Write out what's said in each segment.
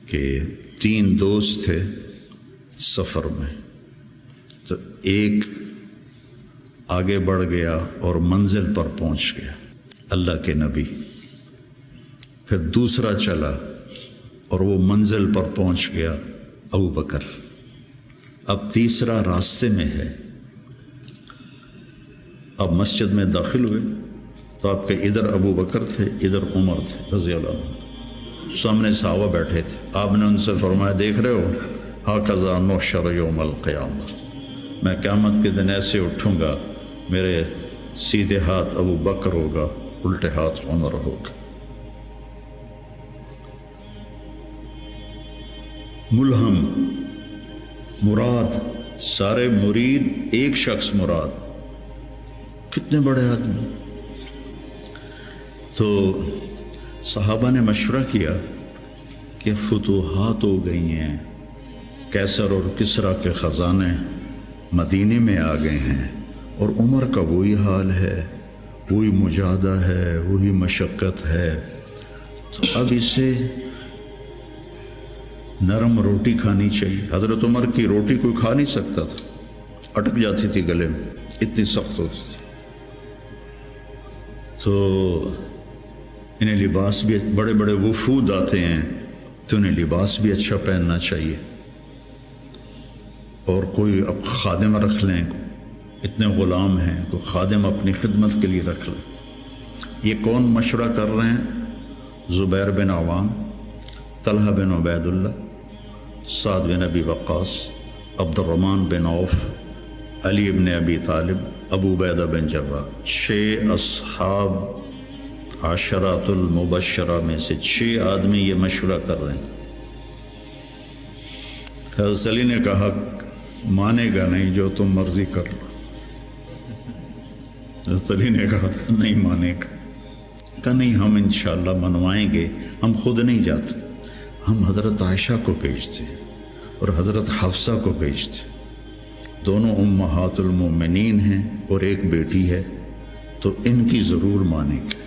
کہ 3 دوست تھے سفر میں، تو ایک آگے بڑھ گیا اور منزل پر پہنچ گیا، اللہ کے نبی، پھر دوسرا چلا اور وہ منزل پر پہنچ گیا، ابو بکر، اب تیسرا راستے میں ہے۔ اب مسجد میں داخل ہوئے تو آپ کے ادھر ابو بکر تھے، ادھر عمر تھے رضی اللہ عنہ، سامنے صحابہ بیٹھے تھے۔ آپ نے ان سے فرمایا، دیکھ رہے ہو ہاکذا نحشر یوم القیامہ، میں قیامت کے دن ایسے اٹھوں گا، میرے سیدھے ہاتھ ابو بکر ہوگا، الٹے ہاتھ عمر ہوگا۔ ملہم مراد، سارے مرید، ایک شخص مراد، کتنے بڑے آدمی۔ تو صحابہ نے مشورہ کیا کہ فتوحات ہو گئی ہیں، کیسر اور کسریٰ کے خزانے مدینے میں آ گئے ہیں، اور عمر کا وہی حال ہے، وہی مجاہدہ ہے، وہی مشقت ہے، تو اب اسے نرم روٹی کھانی چاہیے۔ حضرت عمر کی روٹی کوئی کھا نہیں سکتا تھا، اٹک جاتی تھی گلے میں، اتنی سخت ہوتی تھی۔ تو انہیں لباس بھی، بڑے بڑے وفود آتے ہیں تو انہیں لباس بھی اچھا پہننا چاہیے، اور کوئی اب خادم رکھ لیں، اتنے غلام ہیں، کوئی خادم اپنی خدمت کے لیے رکھ لیں۔ یہ کون مشورہ کر رہے ہیں؟ زبیر بن عوام، طلحہ بن عبید اللہ، سعد بن ابی وقاص، عبد الرحمن بن عوف، علی بن ابی طالب، ابو عبیدہ بن جراح، 6 اصحاب عشرات المبشرہ میں سے 6 آدمی یہ مشورہ کر رہے ہیں۔ حضرت علی نے کہا، مانے گا نہیں، جو تم مرضی کر لو۔ حضرت علی نے کہا نہیں مانے گا، کہا نہیں، ہم انشاءاللہ منوائیں گے، ہم خود نہیں جاتے، ہم حضرت عائشہ کو بھیجتے اور حضرت حفصہ کو بھیجتے، دونوں امہات المومنین ہیں اور ایک بیٹی ہے، تو ان کی ضرور مانیں گے۔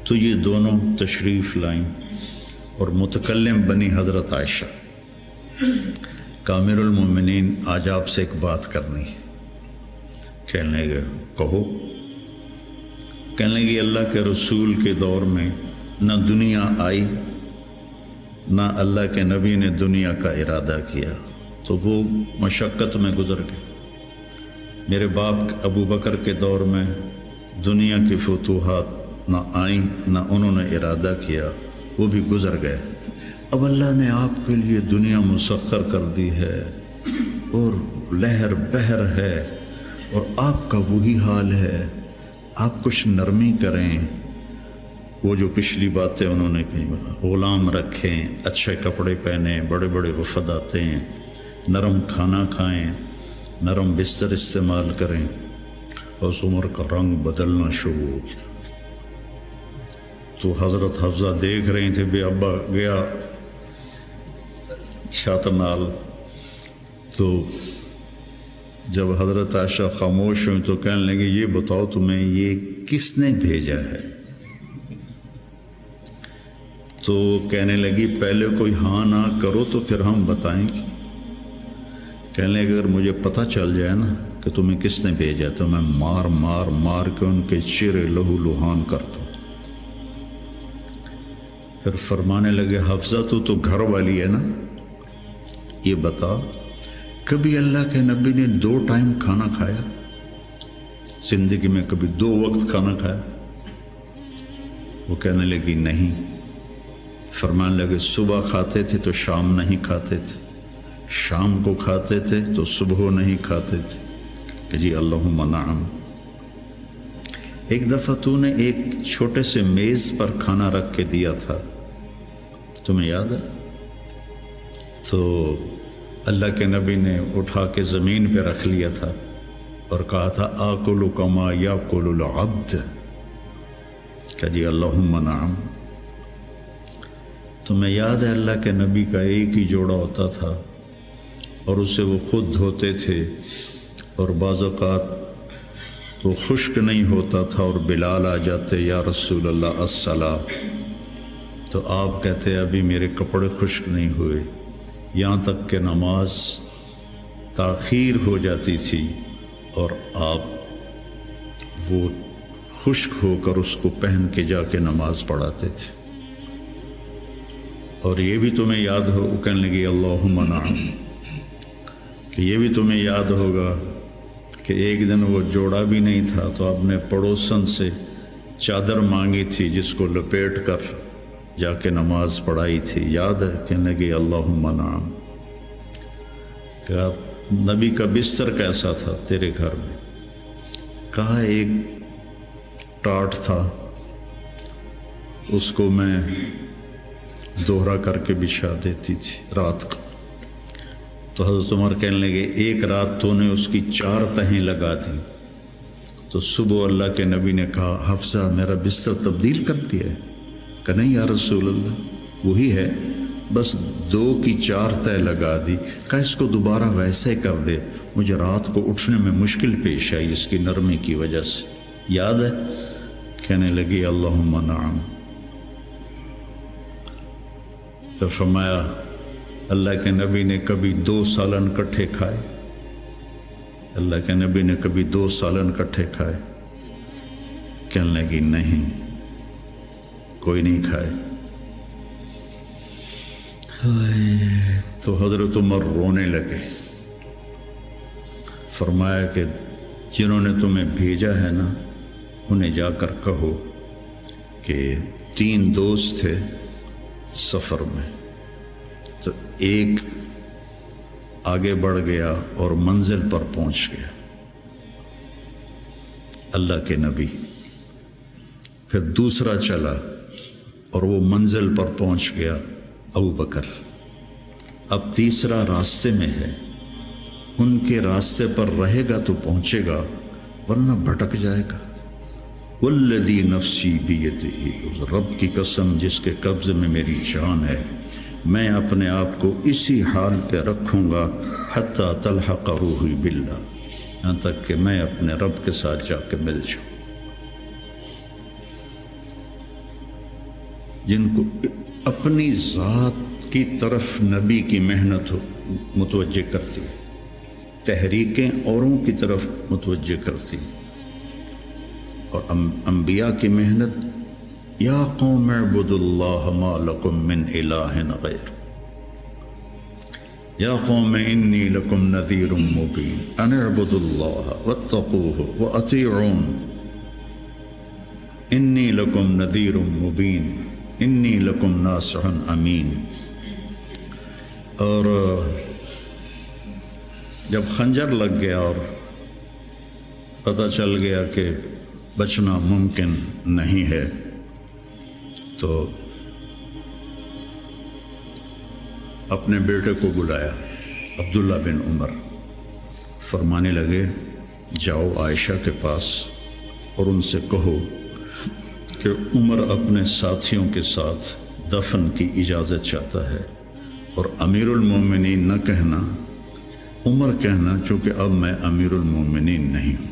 تو یہ دونوں تشریف لائیں اور متکلم بنی حضرت عائشہ، کامر المومنین، آج آپ سے ایک بات کرنی ہے۔ کہنے لگے، کہو۔ کہنے لگے، اللہ کے رسول کے دور میں نہ دنیا آئی، نہ اللہ کے نبی نے دنیا کا ارادہ کیا، تو وہ مشقت میں گزر گئے۔ میرے باپ ابو بکر کے دور میں دنیا کی فتوحات نہ آئیں، نہ انہوں نے ارادہ کیا، وہ بھی گزر گئے۔ اب اللہ نے آپ کے لیے دنیا مسخر کر دی ہے، اور لہر بہر ہے، اور آپ کا وہی حال ہے، آپ کچھ نرمی کریں۔ وہ جو پچھلی باتیں انہوں نے کہیں، غلام رکھیں، اچھے کپڑے پہنیں، بڑے بڑے وفد آتے ہیں، نرم کھانا کھائیں، نرم بستر استعمال کریں۔ اور عمر کا رنگ بدلنا شروع ہو گیا۔ تو حضرت حفصہ دیکھ رہی تھے، بے ابا گیا چھت نال، تو جب حضرت عائشہ خاموش ہوئی تو کہنے لگے، یہ بتاؤ تمہیں یہ کس نے بھیجا ہے؟ تو کہنے لگی، پہلے کوئی ہاں نہ کرو تو پھر ہم بتائیں گے۔ کہنے لگے، اگر مجھے پتہ چل جائے نا کہ تمہیں کس نے بھیجا تو میں مار مار مار کے ان کے چہرے لہو لہان کر دوں۔ پھر فرمانے لگے، حفصہ تو گھر والی ہے نا، یہ بتا، کبھی اللہ کے نبی نے 2 ٹائم کھانا کھایا؟ زندگی میں کبھی 2 وقت کھانا کھایا؟ وہ کہنے لگی نہیں۔ فرمانے لگے، صبح کھاتے تھے تو شام نہیں کھاتے تھے، شام کو کھاتے تھے تو صبح نہیں کھاتے تھے، کہ جی اللہم نعم۔ ایک دفعہ تو نے ایک چھوٹے سے میز پر کھانا رکھ کے دیا تھا، تمہیں یاد ہے؟ تو اللہ کے نبی نے اٹھا کے زمین پہ رکھ لیا تھا اور کہا تھا، آکل کما یاکل العبد، کہ جی اللہم نعم۔ تمہیں یاد ہے اللہ کے نبی کا ایک ہی جوڑا ہوتا تھا، اور اسے وہ خود دھوتے تھے، اور بعض اوقات وہ خشک نہیں ہوتا تھا، اور بلال آ جاتے، یا رسول اللہ الصلاۃ، تو آپ کہتے ابھی میرے کپڑے خشک نہیں ہوئے، یہاں تک کہ نماز تاخیر ہو جاتی تھی اور آپ وہ خشک ہو کر اس کو پہن کے جا کے نماز پڑھاتے تھے۔ اور یہ بھی تمہیں یاد ہو، وہ کہنے لگی اللہم نعم، کہ یہ بھی تمہیں یاد ہوگا کہ ایک دن وہ جوڑا بھی نہیں تھا تو آپ نے پڑوسن سے چادر مانگی تھی جس کو لپیٹ کر جا کے نماز پڑھائی تھی، یاد ہے؟ کہنے لگی اللہم نعم۔ کہا نبی کا بستر کیسا تھا تیرے گھر میں؟ کہا ایک ٹاٹ تھا، اس کو میں دوہرا کر کے بچھا دیتی تھی رات کو۔ تو حضرت عمر کہنے لگے ایک رات تو نے اس کی 4 تہیں لگا دی، تو صبح اللہ کے نبی نے کہا حفصہ میرا بستر تبدیل کر دیا ہے؟ کہ نہیں یا رسول اللہ وہی ہے، بس 2 کی 4 تہ لگا دی۔ کہا اس کو دوبارہ ویسے ہی کر دے، مجھے رات کو اٹھنے میں مشکل پیش آئی اس کی نرمی کی وجہ سے، یاد ہے؟ کہنے لگی اللہم نعم۔ تو فرمایا اللہ کے نبی نے کبھی 2 سالن کٹھے کھائے؟ اللہ کے نبی نے کبھی 2 سالن کٹھے کھائے؟ کہنے لگی نہیں، کوئی نہیں کھائے۔ تو حضرت عمر رونے لگے، فرمایا کہ جنہوں نے تمہیں بھیجا ہے نا انہیں جا کر کہو کہ 3 دوست تھے سفر میں، تو ایک آگے بڑھ گیا اور منزل پر پہنچ گیا اللہ کے نبی، پھر دوسرا چلا اور وہ منزل پر پہنچ گیا ابو بکر، اب تیسرا راستے میں ہے، ان کے راستے پر رہے گا تو پہنچے گا ورنہ بھٹک جائے گا۔ والذی نفسی بیدہ، اس رب کی قسم جس کے قبضے میں میری جان ہے، میں اپنے آپ کو اسی حال پہ رکھوں گا حتی تلحق روحی باللہ، یہاں تک کہ میں اپنے رب کے ساتھ جا کے مل جاؤں۔ جن کو اپنی ذات کی طرف نبی کی محنت متوجہ کرتی، تحریکیں اوروں کی طرف متوجہ کرتی، اور انبیاء کی محنت یا قوم اعبدوا اللہ ما لکم من الہ غیر، یا قوم انی لکم نذیر مبین ان اعبدوا اللہ واتقوہ واطیعون انی لکم نذیر مبین انی لکم ناصح امین۔ اور جب خنجر لگ گیا اور پتہ چل گیا کہ بچنا ممکن نہیں ہے، تو اپنے بیٹے کو بلایا عبداللہ بن عمر، فرمانے لگے جاؤ عائشہ کے پاس اور ان سے کہو کہ عمر اپنے ساتھیوں کے ساتھ دفن کی اجازت چاہتا ہے، اور امیر المومنین نہ کہنا، عمر کہنا، چونکہ اب میں امیر المومنین نہیں ہوں۔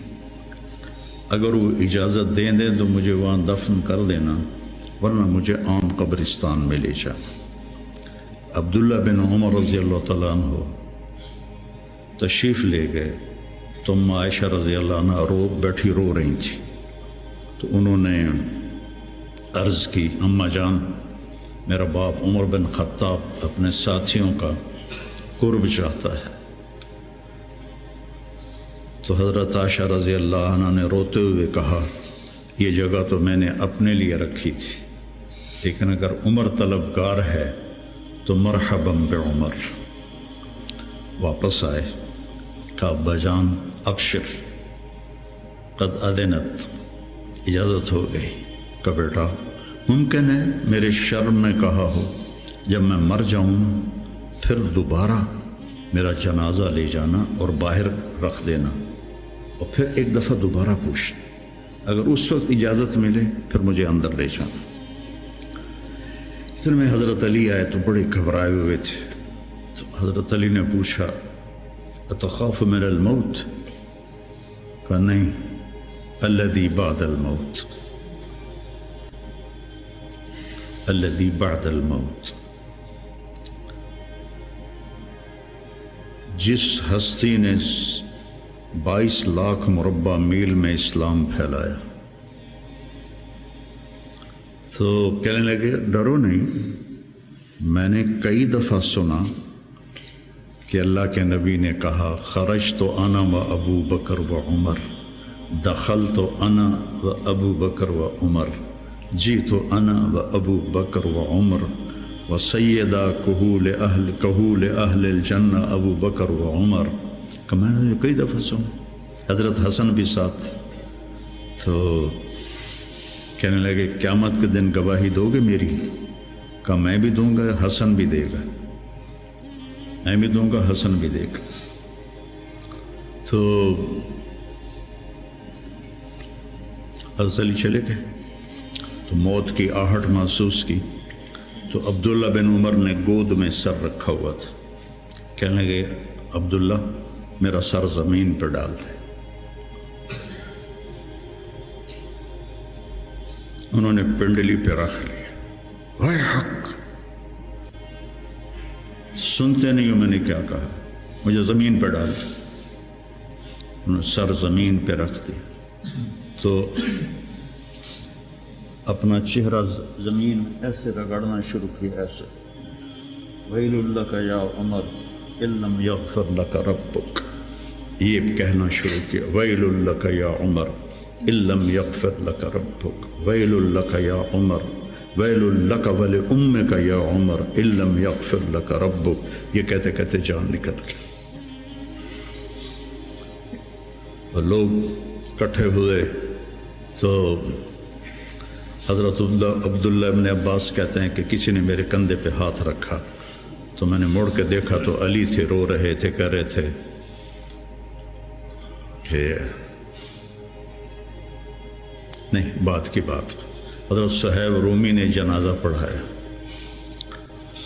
اگر وہ اجازت دیں دیں تو مجھے وہاں دفن کر دینا، ورنہ مجھے عام قبرستان میں لے جانا۔ عبداللہ بن عمر رضی اللہ تعالیٰ عنہ تشریف لے گئے تو عائشہ رضی اللہ عنہ بیٹھی رو رہی تھی، تو انہوں نے عرض کی اماں جان میرا باپ عمر بن خطاب اپنے ساتھیوں کا قرب چاہتا ہے۔ تو حضرت عائشہ رضی اللہ عنہ نے روتے ہوئے کہا یہ جگہ تو میں نے اپنے لیے رکھی تھی، لیکن اگر عمر طلبگار ہے تو مرحبا بعمر۔ واپس آئے، کہا ابا جان ابشر قد اذنت، اجازت ہو گئی۔ کہ بیٹا ممکن ہے میرے شرم میں کہا ہو، جب میں مر جاؤں نا پھر دوبارہ میرا جنازہ لے جانا اور باہر رکھ دینا، اور پھر ایک دفعہ دوبارہ پوچھنا، اگر اس وقت اجازت ملے پھر مجھے اندر لے جانا۔ اتنے میں حضرت علی آئے تو بڑے گھبرائے ہوئے تھے، تو حضرت علی نے پوچھا اتخاف من الموت؟ کہا نہیں، الذی بعد الموت، الذی بعد الموت، جس ہستی نے 22 لاکھ مربع میل میں اسلام پھیلایا، تو کہنے لگے ڈرو نہیں، میں نے کئی دفعہ سنا کہ اللہ کے نبی نے کہا خرجت انا و ابو بکر و عمر، دخلت انا و ابو بکر و عمر، جیت انا و ابو بکر و عمر و سیدہ کہول اہل الجنہ ابو بکر و عمر۔ کہ میں نے کئی دفعہ سنا، حضرت حسن بھی ساتھ۔ تو کہنے لگے قیامت کے دن گواہی دو گے میری؟ کہا میں بھی دوں گا، حسن بھی دے گا، میں بھی دوں گا، حسن بھی دے گا۔ تو حضرت علی چلے گئے، تو موت کی آہٹ محسوس کی، تو عبداللہ بن عمر نے گود میں سر رکھا ہوا تھا، کہنے لگے عبداللہ میرا سر زمین پر ڈال دے۔ انہوں نے پنڈلی پہ رکھ لیا، اے حق، سنتے نہیں ہو میں نے کیا کہا، مجھے زمین پہ ڈال دے۔ انہوں نے سر زمین پہ رکھ دیا، تو اپنا چہرہ زمین میں ایسے رگڑنا شروع کیا، ایسے ویل لک یا عمر ان لم یغفر لک ربک، یہ کہنا شروع کیا، ویل لک یا عمر ان لم یغفر لک ربک، ویل لک یا عمر، ویل لک ولامک یا عمر ان لم یغفر لک ربک۔ یہ کہتے کہتے جان نکل گئی، اور لوگ اکٹھے ہوئے۔ تو حضرت عبداللہ ابن عباس کہتے ہیں کہ کسی نے میرے کندھے پہ ہاتھ رکھا، تو میں نے مڑ کے دیکھا تو علی تھے، رو رہے تھے، کہہ رہے تھے کہ نہیں، بات کی بات، حضرت صہیب رومی نے جنازہ پڑھایا،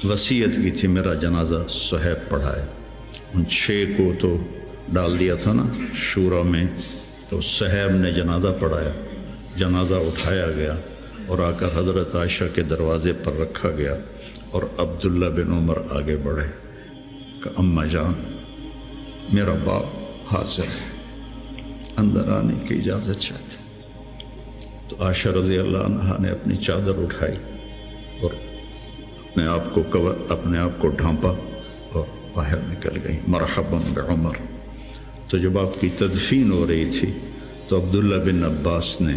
وصیت کی تھی میرا جنازہ صہیب پڑھائے۔ ان 6 کو تو ڈال دیا تھا نا شورا میں، تو صہیب نے جنازہ پڑھایا، جنازہ اٹھایا گیا اور آ کر حضرت عائشہ کے دروازے پر رکھا گیا، اور عبداللہ بن عمر آگے بڑھے کہ اماں جان میرا باپ حاضر ہے، اندر آنے کی اجازت چاہتے۔ تو عائشہ رضی اللہ عنہا نے اپنی چادر اٹھائی اور اپنے آپ کو ڈھانپا اور باہر نکل گئی، مرحبا بعمر۔ تو جب آپ کی تدفین ہو رہی تھی تو عبداللہ بن عباس نے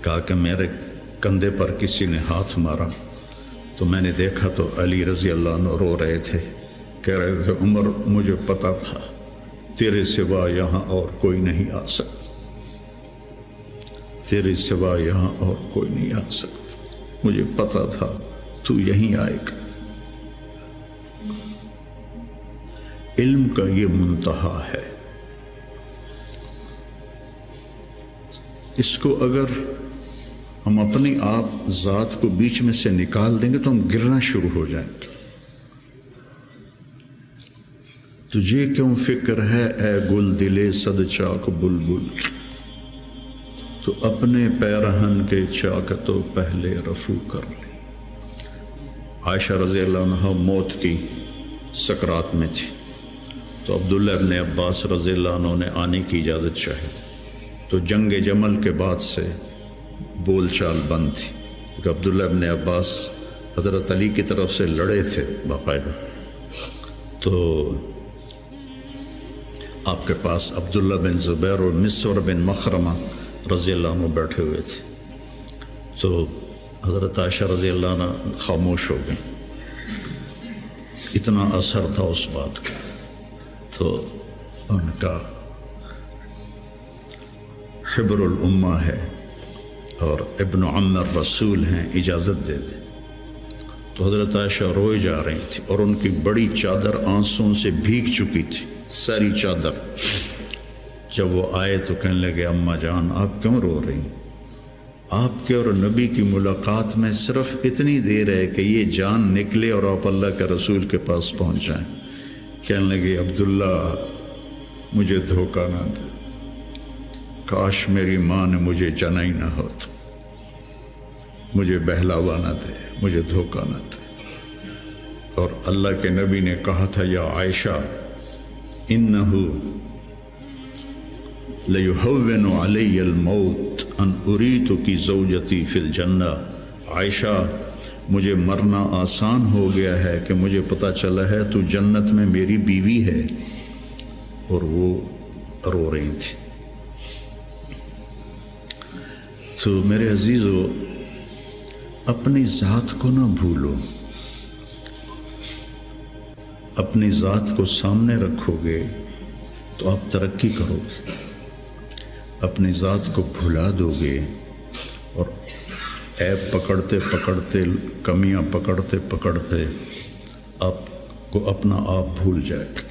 کہا کہ میرے کندھے پر کسی نے ہاتھ مارا، تو میں نے دیکھا تو علی رضی اللہ عنہ رو رہے تھے، کہہ رہے تھے عمر مجھے پتا تھا تیرے سوا یہاں اور کوئی نہیں آ سکتا، تیرے سوا یہاں اور کوئی نہیں آ سکتا، مجھے پتا تھا تو یہیں آئے گا۔ علم کا یہ منتہا ہے، اس کو اگر ہم اپنی آپ ذات کو بیچ میں سے نکال دیں گے تو ہم گرنا شروع ہو جائیں گے۔ تجھے کیوں فکر ہے اے گل دلے صد چاک بلبل، تو اپنے پیرہن کے چاک تو پہلے رفو کر لے۔ عائشہ رضی اللہ عنہ موت کی سکرات میں تھی، تو عبداللہ ابن عباس رضی اللہ عنہ نے آنے کی اجازت چاہی، تو جنگ جمل کے بعد سے بول چال بند تھی، کیونکہ عبداللہ ابن عباس حضرت علی کی طرف سے لڑے تھے باقاعدہ۔ تو آپ کے پاس عبداللہ بن زبیر اور مسور بن مخرمہ رضی اللہ عنہ بیٹھے ہوئے تھے، تو حضرت عائشہ رضی اللہ عنہ خاموش ہو گئی، اتنا اثر تھا اس بات کا۔ تو ان کا حبر الامہ ہے اور ابن عم الرسول ہیں، اجازت دے دے۔ تو حضرت عائشہ روئے جا رہی تھی اور ان کی بڑی چادر آنسوں سے بھیگ چکی تھی، ساری چادر۔ جب وہ آئے تو کہنے لگے اماں جان آپ کیوں رو رہی ہیں؟ آپ کے اور نبی کی ملاقات میں صرف اتنی دیر ہے کہ یہ جان نکلے اور آپ اللہ کے رسول کے پاس پہنچ جائیں۔ کہنے لگے عبداللہ مجھے دھوکہ نہ دے، کاش میری ماں نے مجھے جنا ہی نہ ہوتا، مجھے بہلاوا نہ دے، مجھے دھوکہ نہ دے۔ اور اللہ کے نبی نے کہا تھا یا عائشہ انہو لیہون علی الموت ان اریتکی زوجتی فی الجنہ، عائشہ مجھے مرنا آسان ہو گیا ہے کہ مجھے پتہ چلا ہے تو جنت میں میری بیوی ہے۔ اور وہ رو رہی تھی۔ تو میرے عزیزو، اپنی ذات کو نہ بھولو، اپنی ذات کو سامنے رکھو گے تو آپ ترقی کرو گے، اپنی ذات کو بھلا دو گے اور عیب پکڑتے پکڑتے، کمیاں پکڑتے پکڑتے آپ کو اپنا آپ بھول جائے گا۔